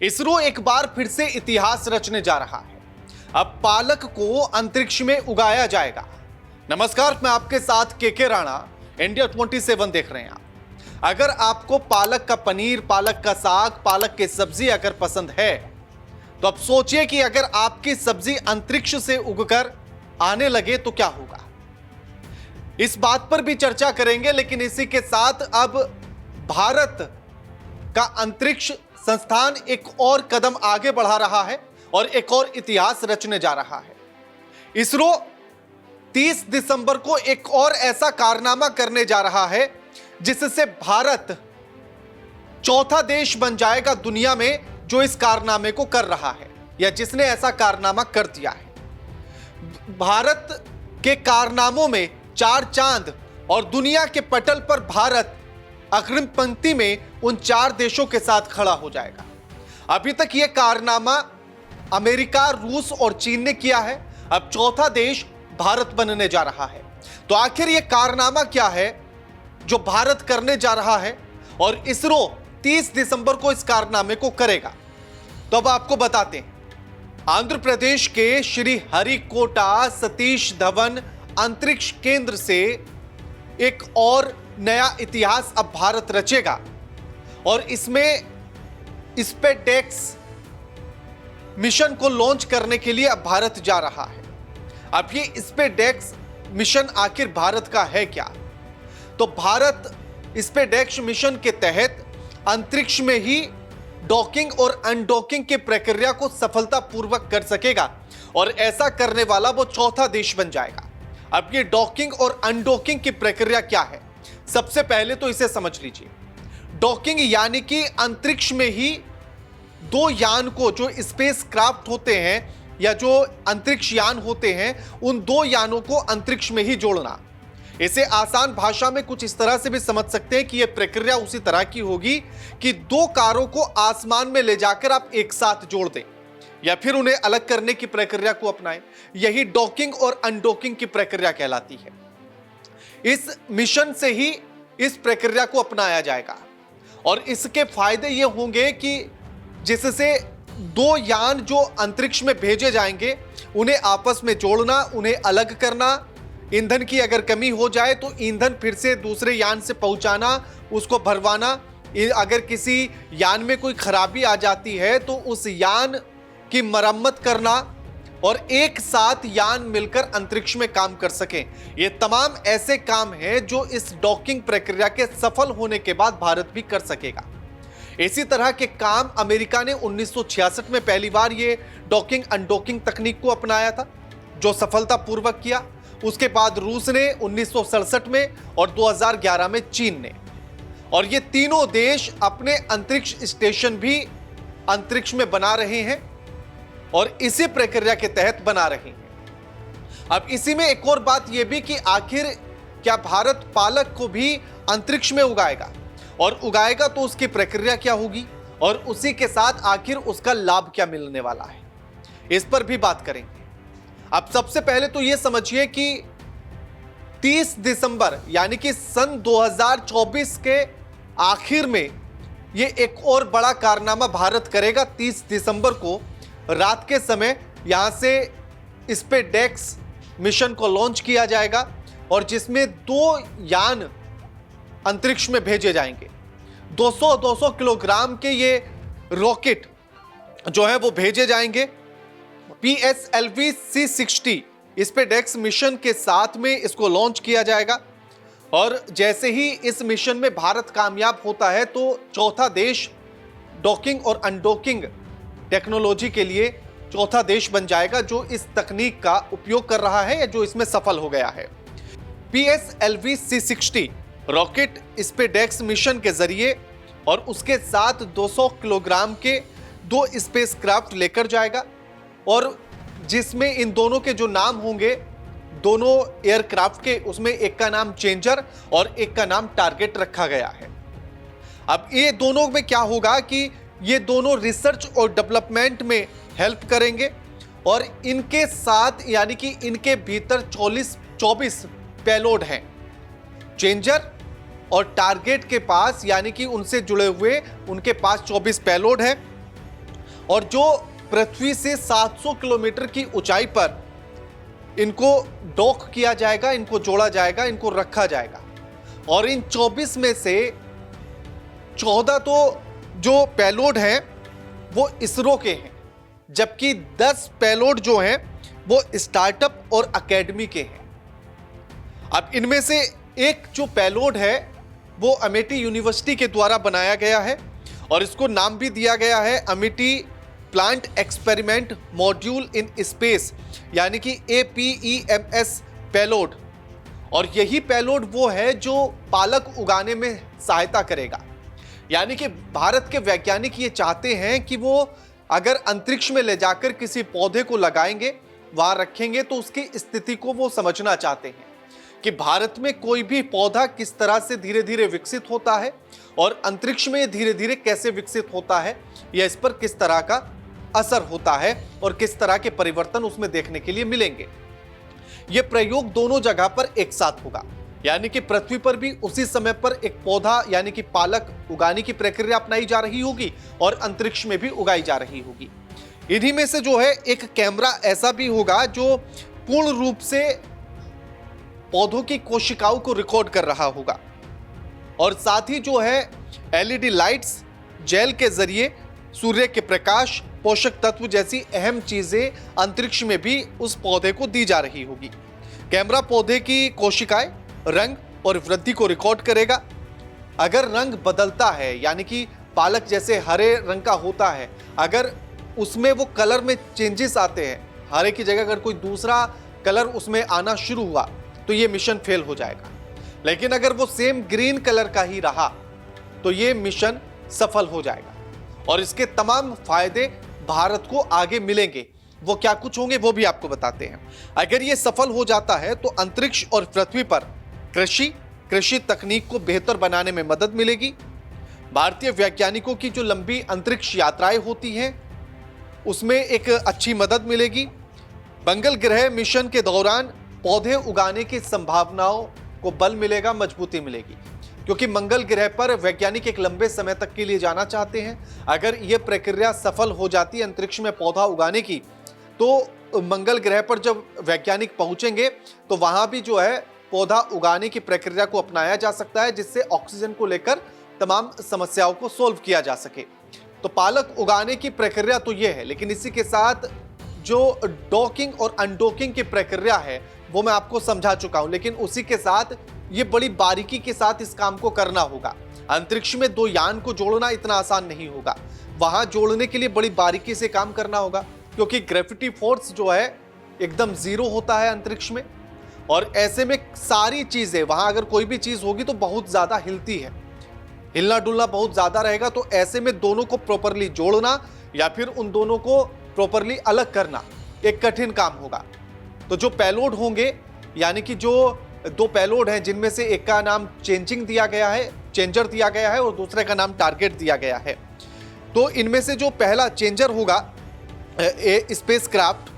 इसरो एक बार फिर से इतिहास रचने जा रहा है। अब पालक को अंतरिक्ष में उगाया जाएगा। नमस्कार, मैं आपके साथ के राणा, इंडिया 27 देख रहे हैं आप। अगर आपको पालक का पनीर, पालक का साग, पालक की सब्जी अगर पसंद है तो अब सोचिए कि अगर आपकी सब्जी अंतरिक्ष से उगकर आने लगे तो क्या होगा। इस बात पर भी चर्चा करेंगे, लेकिन इसी के साथ अब भारत का अंतरिक्ष संस्थान एक और कदम आगे बढ़ा रहा है और एक और इतिहास रचने जा रहा है। इसरो 30 दिसंबर को एक और ऐसा कारनामा करने जा रहा है जिससे भारत चौथा देश बन जाएगा दुनिया में जो इस कारनामे को कर रहा है या जिसने ऐसा कारनामा कर दिया है। भारत के कारनामों में 4 चांद और दुनिया के पटल पर भारत अग्रिम पंक्ति में उन 4 देशों के साथ खड़ा हो जाएगा। अभी तक यह कारनामा अमेरिका, रूस और चीन ने किया है। अब चौथा देश भारत बनने जा रहा है। तो आखिर यह कारनामा क्या है जो भारत करने जा रहा है और इसरो 30 दिसंबर को इस कारनामे को करेगा। तो अब आपको बताते हैं, आंध्र प्रदेश के श्री हरिकोटा सतीश धवन अंतरिक्ष केंद्र से एक और नया इतिहास अब भारत रचेगा और इसमें स्पेसएक्स मिशन को लॉन्च करने के लिए अब भारत जा रहा है। अब ये स्पेसएक्स मिशन आखिर भारत का है क्या? तो भारत स्पेसएक्स मिशन के तहत अंतरिक्ष में ही डॉकिंग और अनडॉकिंग की प्रक्रिया को सफलतापूर्वक कर सकेगा और ऐसा करने वाला वो चौथा देश बन जाएगा। अब ये डॉकिंग और अनडॉकिंग की प्रक्रिया क्या है, सबसे पहले तो इसे समझ लीजिए। डॉकिंग यानी कि अंतरिक्ष में ही 2 यान को, जो स्पेस क्राफ्ट होते हैं या जो अंतरिक्ष यान होते हैं, उन 2 यानों को अंतरिक्ष में ही जोड़ना। इसे आसान भाषा में कुछ इस तरह से भी समझ सकते हैं कि यह प्रक्रिया उसी तरह की होगी कि 2 कारों को आसमान में ले जाकर आप एक साथ जोड़ दें या फिर उन्हें अलग करने की प्रक्रिया को अपनाएं। यही डॉकिंग और अनडॉकिंग की प्रक्रिया कहलाती है। इस मिशन से ही इस प्रक्रिया को अपनाया जाएगा और इसके फायदे ये होंगे कि जिससे 2 यान जो अंतरिक्ष में भेजे जाएंगे उन्हें आपस में जोड़ना, उन्हें अलग करना, ईंधन की अगर कमी हो जाए तो ईंधन फिर से दूसरे यान से पहुंचाना, उसको भरवाना, अगर किसी यान में कोई खराबी आ जाती है तो उस यान की मरम्मत करना और एक साथ यान मिलकर अंतरिक्ष में काम कर सकें। ये तमाम ऐसे काम हैं जो इस डॉकिंग प्रक्रिया के सफल होने के बाद भारत भी कर सकेगा। इसी तरह के काम अमेरिका ने 1966 में पहली बार ये डॉकिंग अनडॉकिंग तकनीक को अपनाया था जो सफलतापूर्वक किया। उसके बाद रूस ने 1967 में और 2011 में चीन ने। और ये तीनों देश अपने अंतरिक्ष स्टेशन भी अंतरिक्ष में बना रहे हैं और इसी प्रक्रिया के तहत बना रहे हैं। अब इसी में एक और बात यह भी कि आखिर क्या भारत पालक को भी अंतरिक्ष में उगाएगा और उगाएगा तो उसकी प्रक्रिया क्या होगी और उसी के साथ आखिर उसका लाभ क्या मिलने वाला है, इस पर भी बात करेंगे। अब सबसे पहले तो यह समझिए कि 30 दिसंबर यानी कि सन 2024 के आखिर में यह एक और बड़ा कारनामा भारत करेगा। 30 दिसंबर को रात के समय यहां से स्पेसएक्स मिशन को लॉन्च किया जाएगा और जिसमें 2 यान अंतरिक्ष में भेजे जाएंगे। 200 किलोग्राम के ये रॉकेट जो है वो भेजे जाएंगे। PSLV C60 स्पेसएक्स मिशन के साथ में इसको लॉन्च किया जाएगा और जैसे ही इस मिशन में भारत कामयाब होता है तो चौथा देश डॉकिंग और अनडॉकिंग टेक्नोलॉजी के लिए चौथा देश बन जाएगा जो इस तकनीक का उपयोग कर रहा है या जो इसमें सफल हो गया है। PSLV C60 rocket SpaceX mission के जरिए और उसके साथ 200 किलोग्राम के 2 स्पेसक्राफ्ट लेकर जाएगा और जिसमें इन दोनों के जो नाम होंगे, दोनों एयरक्राफ्ट के, उसमें एक का नाम चेंजर और एक का नाम टारगेट रखा गया है। अब ये दोनों में क्या होगा कि ये दोनों रिसर्च और डेवलपमेंट में हेल्प करेंगे और इनके साथ यानी कि इनके भीतर 24 पेलोड हैं। चेंजर और टारगेट के पास यानी कि उनसे जुड़े हुए उनके पास 24 पेलोड है और जो पृथ्वी से 700 किलोमीटर की ऊंचाई पर इनको डॉक किया जाएगा, इनको जोड़ा जाएगा, इनको रखा जाएगा। और इन 24 में से 14 तो जो पेलोड हैं वो इसरो के हैं, जबकि 10 पेलोड जो हैं वो स्टार्टअप और एकेडमी के हैं। अब इनमें से एक जो पेलोड है वो अमेठी यूनिवर्सिटी के द्वारा बनाया गया है और इसको नाम भी दिया गया है Amethi plant experiment module in space, यानी कि APEMS पेलोड। और यही पेलोड वो है जो पालक उगाने में सहायता करेगा। यानी कि भारत के वैज्ञानिक ये चाहते हैं कि वो अगर अंतरिक्ष में ले जाकर किसी पौधे को लगाएंगे, वहां रखेंगे, तो उसकी स्थिति को वो समझना चाहते हैं कि भारत में कोई भी पौधा किस तरह से धीरे धीरे विकसित होता है और अंतरिक्ष में धीरे धीरे कैसे विकसित होता है, या इस पर किस तरह का असर होता है और किस तरह के परिवर्तन उसमें देखने के लिए मिलेंगे। यह प्रयोग दोनों जगह पर एक साथ होगा, यानी कि पृथ्वी पर भी उसी समय पर एक पौधा यानी कि पालक उगाने की प्रक्रिया अपनाई जा रही होगी और अंतरिक्ष में भी उगाई जा रही होगी। इन्हीं में से जो है एक कैमरा ऐसा भी होगा जो पूर्ण रूप से पौधों की कोशिकाओं को रिकॉर्ड कर रहा होगा और साथ ही जो है LED लाइट्स, जेल के जरिए सूर्य के प्रकाश, पोषक तत्व जैसी अहम चीजें अंतरिक्ष में भी उस पौधे को दी जा रही होगी। कैमरा पौधे की कोशिकाएं, रंग और वृद्धि को रिकॉर्ड करेगा। अगर रंग बदलता है, यानी कि पालक जैसे हरे रंग का होता है, अगर उसमें वो कलर में चेंजेस आते हैं, हरे की जगह अगर कोई दूसरा कलर उसमें आना शुरू हुआ, तो ये मिशन फेल हो जाएगा। लेकिन अगर वो सेम ग्रीन कलर का ही रहा तो ये मिशन सफल हो जाएगा और इसके तमाम फायदे भारत को आगे मिलेंगे। वो क्या कुछ होंगे वो भी आपको बताते हैं। अगर ये सफल हो जाता है तो अंतरिक्ष और पृथ्वी पर कृषि तकनीक को बेहतर बनाने में मदद मिलेगी। भारतीय वैज्ञानिकों की जो लंबी अंतरिक्ष यात्राएं होती हैं उसमें एक अच्छी मदद मिलेगी। मंगल ग्रह मिशन के दौरान पौधे उगाने की संभावनाओं को बल मिलेगा, मजबूती मिलेगी, क्योंकि मंगल ग्रह पर वैज्ञानिक एक लंबे समय तक के लिए जाना चाहते हैं। अगर यह प्रक्रिया सफल हो जाती है अंतरिक्ष में पौधा उगाने की, तो मंगल ग्रह पर जब वैज्ञानिक पहुंचेंगे तो वहां भी जो है पौधा उगाने की प्रक्रिया को अपनाया जा सकता है, जिससे ऑक्सीजन को लेकर तमाम समस्याओं को सोल्व किया जा सके। तो पालक उगाने की प्रक्रिया तो यह है, लेकिन इसी के साथ जो डॉकिंग और अनडॉकिंग की प्रक्रिया है वो मैं आपको समझा चुका हूं, लेकिन उसी के साथ ये बड़ी बारीकी के साथ इस काम को करना होगा। अंतरिक्ष में दो यान को जोड़ना इतना आसान नहीं होगा, वहां जोड़ने के लिए बड़ी बारीकी से काम करना होगा, क्योंकि ग्रेविटी फोर्स जो है एकदम जीरो होता है अंतरिक्ष में, और ऐसे में सारी चीजें वहां अगर कोई भी चीज होगी तो बहुत ज्यादा हिलती है, हिलना डुलना बहुत ज्यादा रहेगा। तो ऐसे में दोनों को प्रॉपरली जोड़ना या फिर उन दोनों को प्रॉपरली अलग करना एक कठिन काम होगा। तो जो पेलोड होंगे, यानी कि जो दो पेलोड हैं जिनमें से एक का नाम चेंजर दिया गया है और दूसरे का नाम टारगेट दिया गया है, तो इनमें से जो पहला चेंजर होगा स्पेसक्राफ्ट,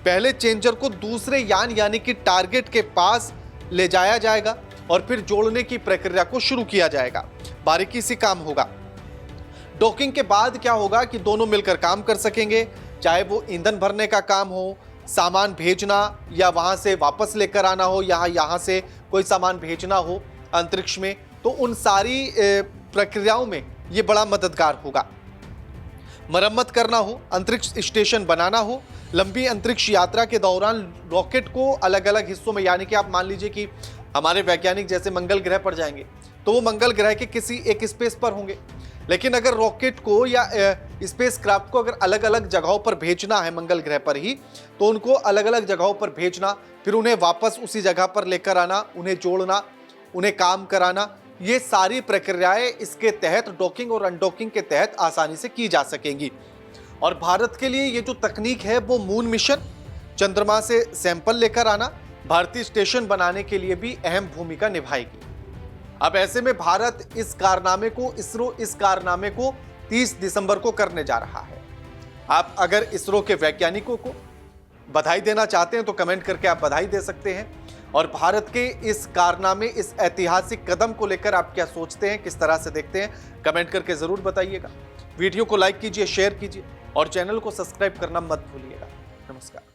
पहले चेंजर को दूसरे यान यानी कि टारगेट के पास ले जाया जाएगा और फिर जोड़ने की प्रक्रिया को शुरू किया जाएगा। बारीकी से काम होगा। डॉकिंग के बाद क्या होगा कि दोनों मिलकर काम कर सकेंगे, चाहे वो ईंधन भरने का काम हो, सामान भेजना या वहां से वापस लेकर आना हो, यहाँ से कोई सामान भेजना हो अंतरिक्ष में, तो उन सारी प्रक्रियाओं में ये बड़ा मददगार होगा। मरम्मत करना हो, अंतरिक्ष स्टेशन बनाना हो, लंबी अंतरिक्ष यात्रा के दौरान रॉकेट को अलग अलग हिस्सों में, यानी कि आप मान लीजिए कि हमारे वैज्ञानिक जैसे मंगल ग्रह पर जाएंगे तो वो मंगल ग्रह के किसी एक स्पेस पर होंगे, लेकिन अगर रॉकेट को या स्पेस क्राफ्ट को अगर अलग अलग जगहों पर भेजना है मंगल ग्रह पर ही, तो उनको अलग अलग जगहों पर भेजना, फिर उन्हें वापस उसी जगह पर लेकर आना, उन्हें जोड़ना, उन्हें काम कराना, ये सारी प्रक्रियाएं इसके तहत डॉकिंग और अनडॉकिंग के तहत आसानी से की जा सकेंगी। और भारत के लिए ये जो तकनीक है वो मून मिशन, चंद्रमा से सैंपल लेकर आना, भारतीय स्टेशन बनाने के लिए भी अहम भूमिका निभाएगी। अब ऐसे में भारत इसरो इस कारनामे को 30 दिसंबर को करने जा रहा है। आप अगर इसरो के वैज्ञानिकों को बधाई देना चाहते हैं तो कमेंट करके आप बधाई दे सकते हैं, और भारत के इस कारनामे, इस ऐतिहासिक कदम को लेकर आप क्या सोचते हैं, किस तरह से देखते हैं, कमेंट करके जरूर बताइएगा। वीडियो को लाइक कीजिए, शेयर कीजिए। और चैनल को सब्सक्राइब करना मत भूलिएगा। नमस्कार।